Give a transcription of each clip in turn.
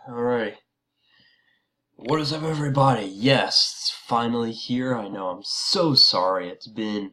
Alright. What is up, everybody? Yes, it's finally here. I know, I'm so sorry. It's been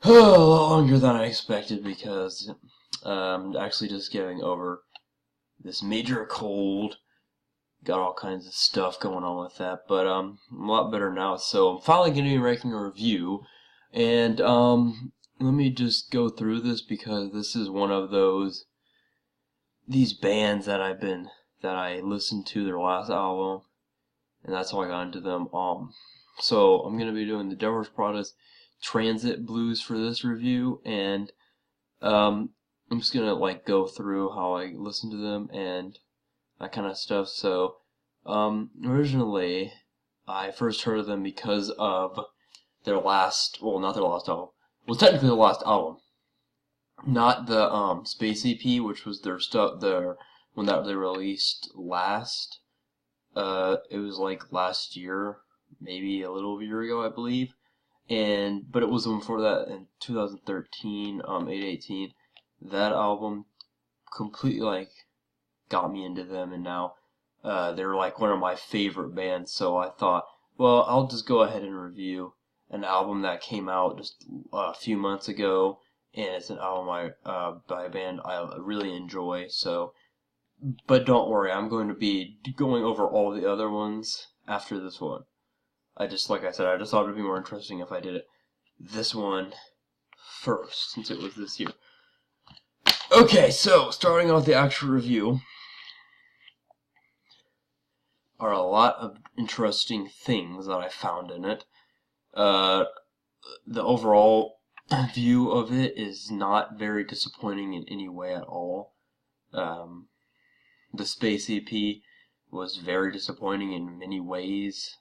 a lot longer than I expected because I'm actually just getting over this major cold. Got all kinds of stuff going on with that, but I'm a lot better now. So I'm finally going to be making a review, and let me just go through this because this is one of these bands that I listened to their last album, and that's how I got into them. So I'm gonna be doing the Devil's Prada's Transit Blues for this review, and I'm just gonna go through how I listened to them and that kind of stuff. So originally I first heard of them because of their last, well, not their last album, well, technically the last album, not the Space EP, which was their one that they released last. It was like last year, maybe a little year ago, I believe. But it was the one before that in 2013, 818. That album completely got me into them, and now they're like one of my favorite bands. So I thought, well, I'll just go ahead and review an album that came out just a few months ago, and it's an album by a band I really enjoy. So. But don't worry, I'm going to be going over all the other ones after this one. Like I said, I just thought it would be more interesting if I did this one first, since it was this year. Okay, so starting off the actual review are a lot of interesting things that I found in it. The overall view of it is not very disappointing in any way at all. The Space EP was very disappointing in many ways.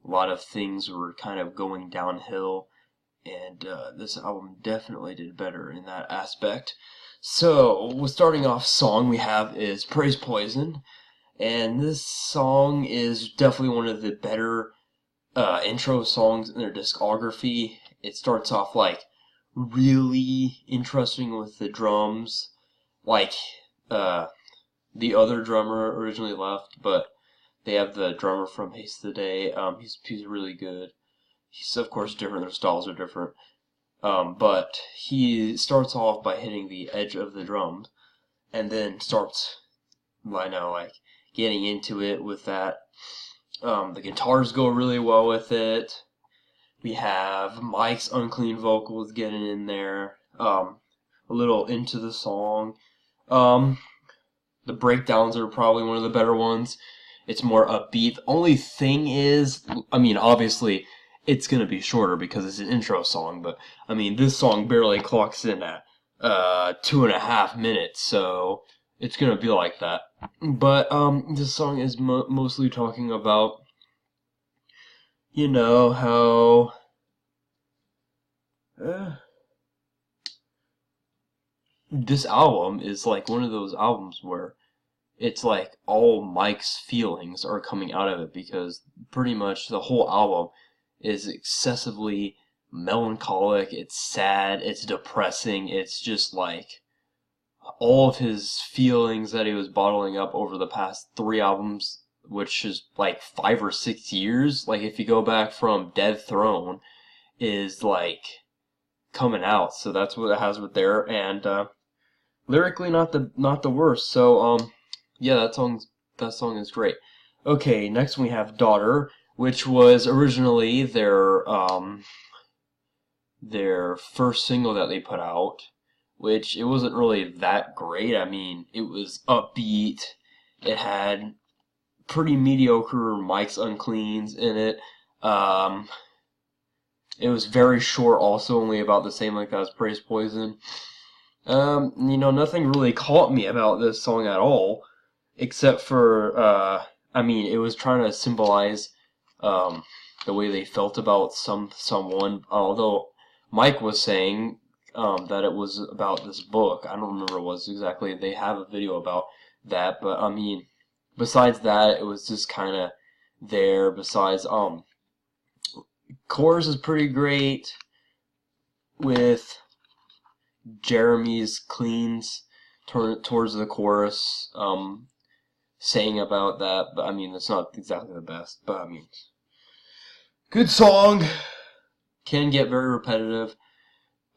A lot of things were kind of going downhill, and this album definitely did better in that aspect. So, with starting off song we have is Praise Poison, and this song is definitely one of the better intro songs in their discography. It starts off really interesting with the drums, the other drummer originally left, but they have the drummer from Haste the Day. He's really good. He's of course different. Their styles are different. But he starts off by hitting the edge of the drums, and then starts, getting into it with that. The guitars go really well with it. We have Mike's unclean vocals getting in there. A little into the song. The breakdowns are probably one of the better ones. It's more upbeat. The only thing is, obviously, it's going to be shorter because it's an intro song, but, this song barely clocks in at 2.5 minutes, so it's going to be like that. But, this song is mostly talking about, how... this album is one of those albums where it's all Mike's feelings are coming out of it, because pretty much the whole album is excessively melancholic, it's sad, it's depressing, it's just all of his feelings that he was bottling up over the past 3 albums, which is 5 or 6 years. If you go back from Dead Throne, is coming out, so that's what it has with there, and lyrically not the worst. So yeah, that song is great. Okay, next we have Daughter, which was originally their first single that they put out, which it wasn't really that great. It was upbeat. It had pretty mediocre Mike's Uncleans in it. It was very short, also only about the same length as Praise Poison. Nothing really caught me about this song at all, except for, it was trying to symbolize, the way they felt about someone, although Mike was saying, that it was about this book. I don't remember what it was exactly. They have a video about that, but, besides that, it was just kind of there. Besides, chorus is pretty great, with Jeremy's cleans towards the chorus. saying about that, but I mean, it's not exactly the best, but I mean, good song. Can get very repetitive.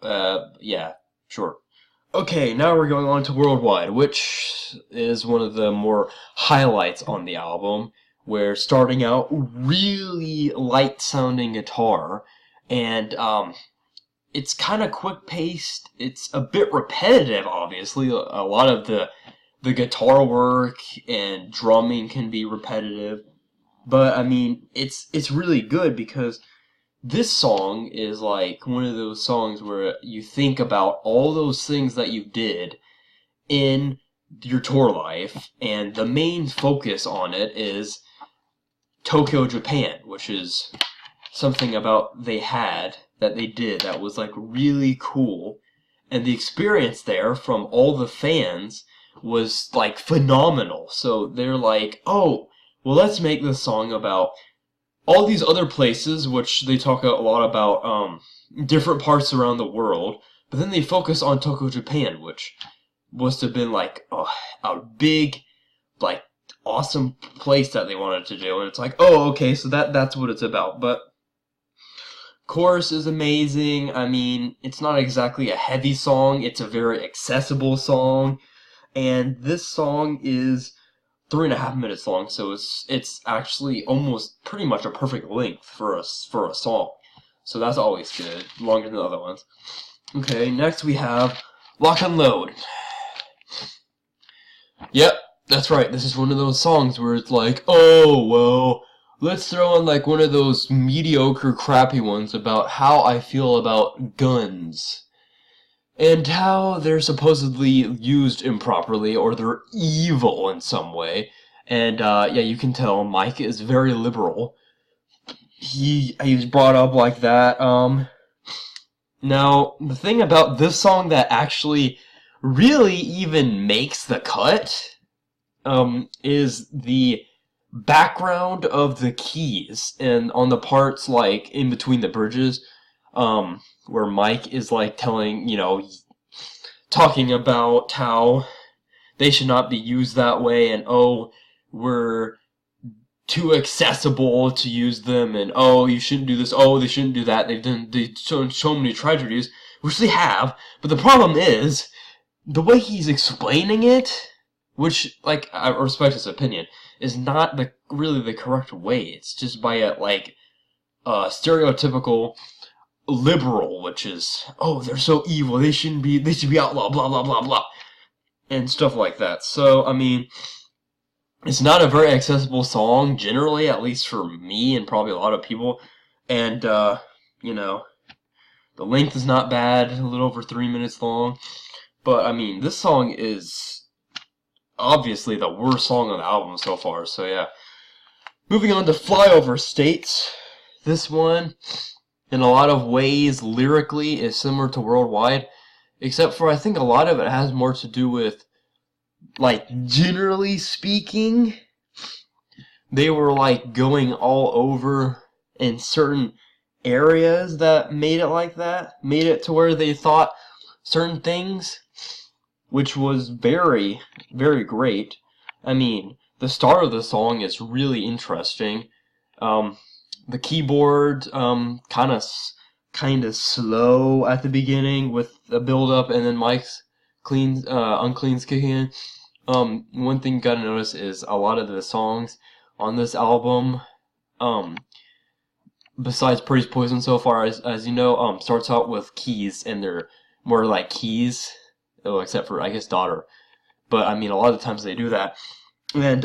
Yeah, sure. Okay, now we're going on to Worldwide, which is one of the more highlights on the album, where starting out really light sounding guitar, and it's kind of quick paced. It's a bit repetitive, obviously. A lot of the guitar work and drumming can be repetitive, but I mean, it's really good because this song is like one of those songs where you think about all those things that you did in your tour life, and the main focus on it is Tokyo, Japan, which is something about that they did that was like really cool, and the experience there from all the fans was like phenomenal. So they're like, oh, well, let's make this song about all these other places, which they talk a lot about different parts around the world, but then they focus on Tokyo, Japan, which must have been like a big, like, awesome place that they wanted to do, and it's like, oh, okay, so that's what it's about. But chorus is amazing. I mean, it's not exactly a heavy song, it's a very accessible song, and this song is 3.5 minutes long, so it's actually almost pretty much a perfect length for a song. So that's always good, longer than the other ones. Okay, next we have Lock and Load. Yep, that's right. This is one of those songs where it's like, oh, well, let's throw in like one of those mediocre, crappy ones about how I feel about guns. And how they're supposedly used improperly, or they're evil in some way. And, yeah, you can tell Mike is very liberal. He was brought up like that. Now, the thing about this song that actually really even makes the cut, is the background of the keys, and on the parts, like, in between the bridges, where Mike is like telling, talking about how they should not be used that way, and oh, we're too accessible to use them, and oh, you shouldn't do this, oh, they shouldn't do that. They've shown so many tragedies, which they have, but the problem is the way he's explaining it, which, like, I respect his opinion, is not really the correct way. It's just by a stereotypical liberal, which is, oh, they're so evil, they should be outlawed, blah, blah, blah, blah, and stuff like that. So, I mean, it's not a very accessible song, generally, at least for me and probably a lot of people, and, the length is not bad, a little over 3 minutes long, but, I mean, this song is obviously the worst song on the album so far, so yeah. Moving on to Flyover States, this one, in a lot of ways, lyrically, is similar to Worldwide, except for I think a lot of it has more to do with, like, generally speaking, they were, like, going all over in certain areas that made it like that, made it to where they thought certain things, which was very, very great. I mean, the start of the song is really interesting. The keyboard, kind of slow at the beginning with the build up, and then Mike's uncleans kicking in. One thing you gotta notice is a lot of the songs on this album, besides Pretty's Poison so far, as you know, starts out with keys, and they're more like keys, except for, I guess, Daughter. But, I mean, a lot of the times they do that. And,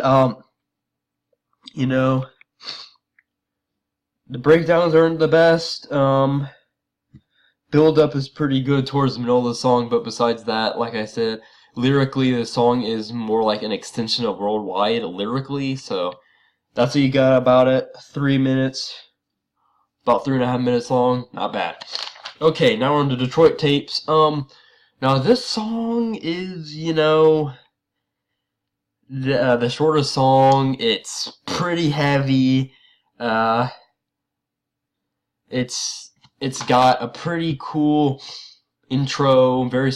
the breakdowns aren't the best. Build-up is pretty good towards the middle of the song, but besides that, like I said, lyrically, the song is more like an extension of Worldwide, lyrically, so that's what you got about it. 3 minutes. About 3.5 minutes long. Not bad. Okay, now we're on to Detroit Tapes. Now this song is, the shortest song. It's pretty heavy. It's got a pretty cool intro, very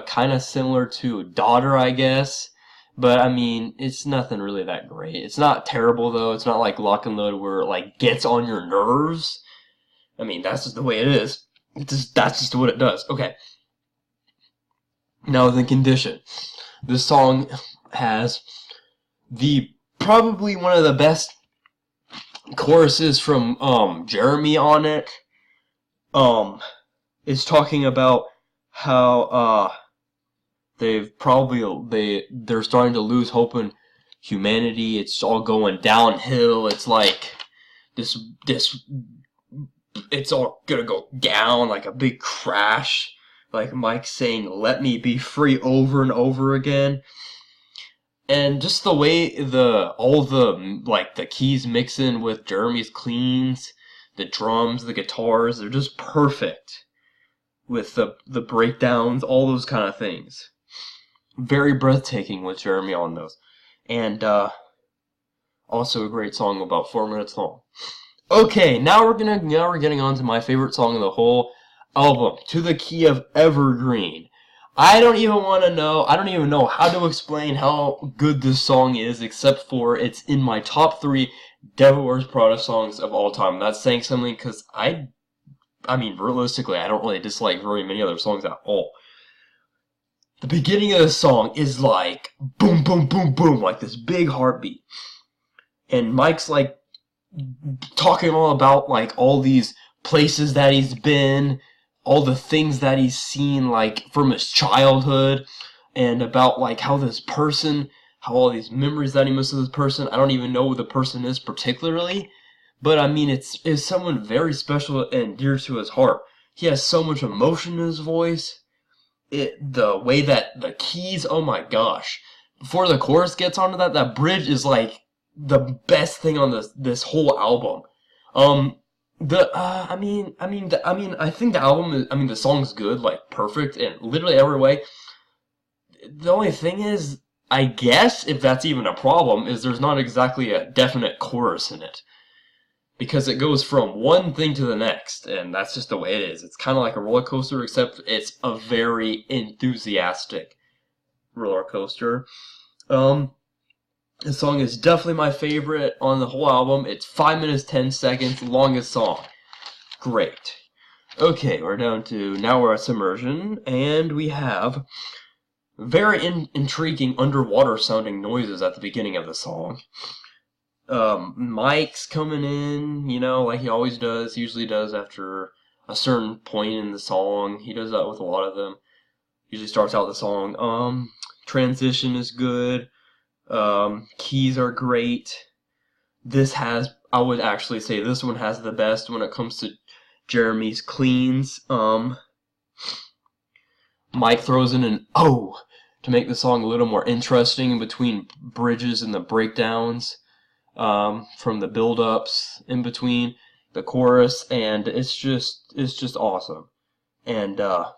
kind of similar to Daughter, I guess. But I mean, it's nothing really that great. It's not terrible though. It's not like Lock and Load where it like gets on your nerves. I mean, that's just the way it is. That's just what it does. Okay. Now the Condition. This song has probably one of the best choruses from Jeremy on it. It's talking about how they're starting to lose hope in humanity. It's all going downhill. It's like this it's all gonna go down like a big crash. Like Mike saying, "Let me be free" over and over again. And just the way all the keys mix in with Jeremy's cleans, the drums, the guitars, they're just perfect with the breakdowns, all those kind of things. Very breathtaking with Jeremy on those. And also a great song, about 4 minutes long. Okay, now we're getting on to my favorite song of the whole album, To the Key of Evergreen. I don't even know how to explain how good this song is, except for it's in my top 3 Devil Wears Prada songs of all time. That's saying something, because I mean, realistically, I don't really dislike very many other songs at all. The beginning of the song is like boom, boom, boom, boom, like this big heartbeat. And Mike's like talking all about like all these places that he's been, all the things that he's seen like from his childhood, and about like how all these memories that he misses of this person. I don't even know who the person is particularly, but I mean it's someone very special and dear to his heart. He has so much emotion in his voice. The way that the keys, oh my gosh. Before the chorus gets onto that bridge is like the best thing on this whole album. I think the album is, the song's good, like perfect in literally every way. The only thing is, I guess, if that's even a problem, is there's not exactly a definite chorus in it. Because it goes from one thing to the next, and that's just the way it is. It's kind of like a roller coaster, except it's a very enthusiastic roller coaster. This song is definitely my favorite on the whole album. It's 5 minutes 10 seconds, longest song. Great. Okay, now we're at Submersion, and we have very intriguing underwater sounding noises at the beginning of the song. Mike's coming in, like he always does, usually does after a certain point in the song. He does that with a lot of them. Usually starts out the song. Transition is good. Keys are great. I would actually say this one has the best when it comes to Jeremy's cleans. Mike throws in an "oh" to make the song a little more interesting in between bridges and the breakdowns, from the build-ups in between the chorus, and it's just awesome. And I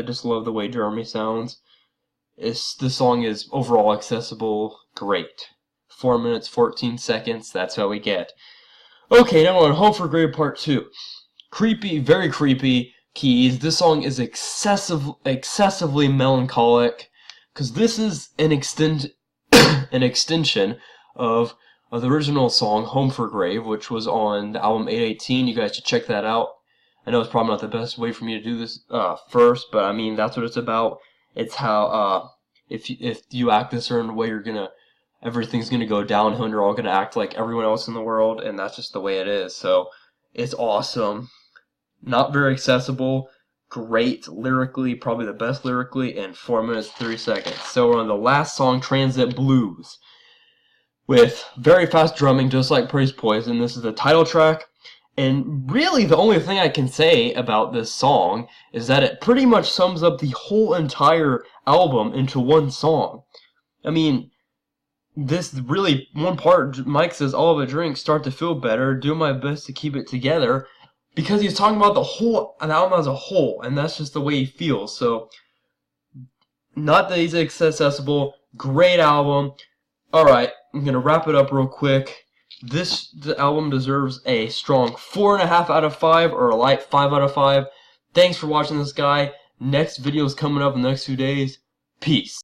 just love the way Jeremy sounds. This song is overall accessible, great. 4 minutes 14 seconds, that's how we get. Okay, now on Home for Grave Part 2. Creepy, very creepy keys. This song is excessively melancholic, because this is an extension of the original song, Home for Grave, which was on the album 818. You guys should check that out. I know it's probably not the best way for me to do this first, but I mean, that's what it's about. It's how if you act a certain way, everything's gonna go downhill, and you're all gonna act like everyone else in the world, and that's just the way it is. So it's awesome. Not very accessible. Great lyrically, probably the best lyrically, and 4 minutes 3 seconds. So we're on the last song, Transit Blues, with very fast drumming, just like Praise Poison. This is the title track. And really, the only thing I can say about this song is that it pretty much sums up the whole entire album into one song. I mean, this really, one part, Mike says, "All of a drink, start to feel better, do my best to keep it together," because he's talking about an album as a whole, and that's just the way he feels. So, not that he's accessible, great album. Alright, I'm going to wrap it up real quick. The album deserves a strong 4.5 out of 5 or a light 5 out of 5. Thanks for watching this guy. Next video is coming up in the next few days. Peace.